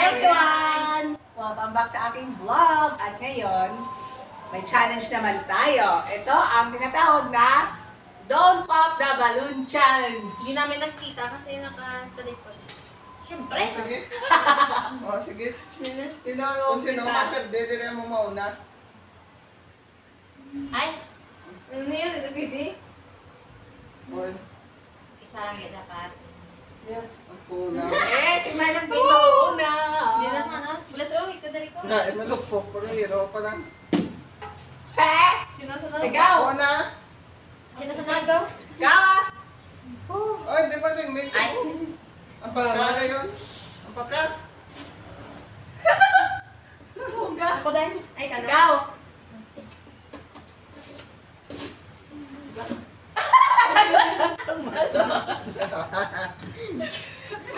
everyone! Welcome back sa aking vlog. At ngayon, may challenge naman tayo. Ito ang tinatawag na Don't Pop the Balloon Challenge. Hindi namin nakita kasi naka-talikod. Siyempre. Sige. O, sige. Sino ang Kung sino umpisa? makapagdede rin mo mauna. Ay, ano yun? Ito, Pidi? Boy, Isa lang yun dapat. ang puna. Si Manang Bing mauna. Hindi na ano? Bulas o, ito dali ko. Na, malupok. Pero hero pa lang. He? Sino-sunod? Ikaw? Una. Sino-sunod? Ikaw? Ikaw ah? Ay, di ba yung mix? Ay. Ang pagkara yun. Ang pagka. Ako din. Ay, kano? Ikaw?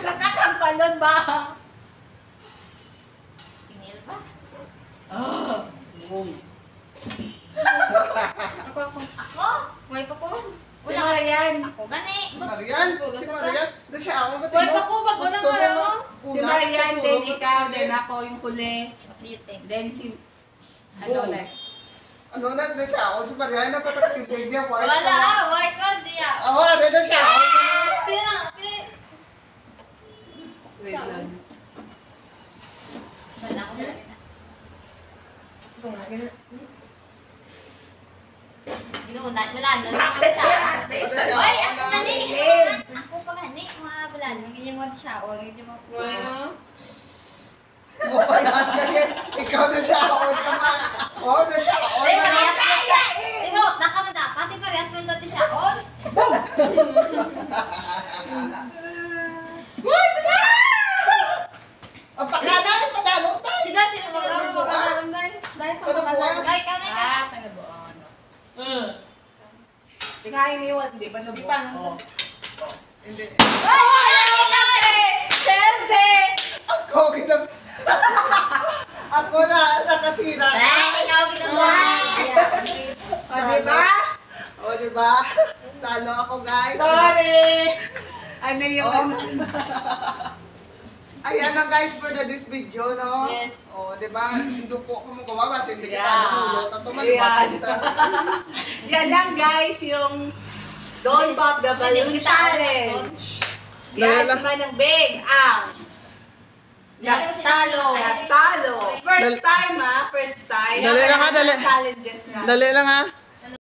Nakakampalon ba? Email ba? Ako? Huwag pa ko. Si Marian. Ako gani. Marian? Si Marian? Doon siya ako. Ba't Huwag mo? pa ko. Pag unang Gusto mo araw. na? Si Una, Marian, puro, then basta ikaw, pili. then ako yung huli. What do you think? Then si... Ano Boom. next? Ano na? Doon siya ako. Si Marian, napatakilig niya. Wise Wala pa. ah. Wise one. Di ah. Ako, ano na siya? Ako na. Di na. Di. Wait lang. Wala ako na. Sige nga. Ginuunat mo lang. Nandun siya. Oy, ako gani. Ako pa gani. Mga bulan. Ganyan mo siya. O, ganyan mo. Oo, yan. Ikaw na siya. Ako naman. Oo na siya. Ako Ay, na. parehas mo na. Timo, nakamanda. Pati parehas mo na siya. O. Uy, ito na! Ang pagkana ay padalong tayo. Sino? Dahil pa Panabuhan. Dahil ka na ka. Panabuhan. Tingnan iniwan, di ba nabuo? Di pa, Oh. Hindi. Ay! Serde! Ako kita. Ako na nakasira. Ay, ikaw ginawa. O, di ba? O, di ba? Talo ako, guys. Sorry! Ano yun? Ayan na, guys, for this video, no? Yes. O, di ba? Hindi po ako magawa. Hindi kita Yeah. nasulot. At Yeah. tumalibat kita. Yan lang guys, yung Don't Pop the Balloon Challenge. Yan, si Manang Bing ang Talo. natalo. First time ha, first time. Dali lang ha, dali. Challenges na. Dali lang, ha?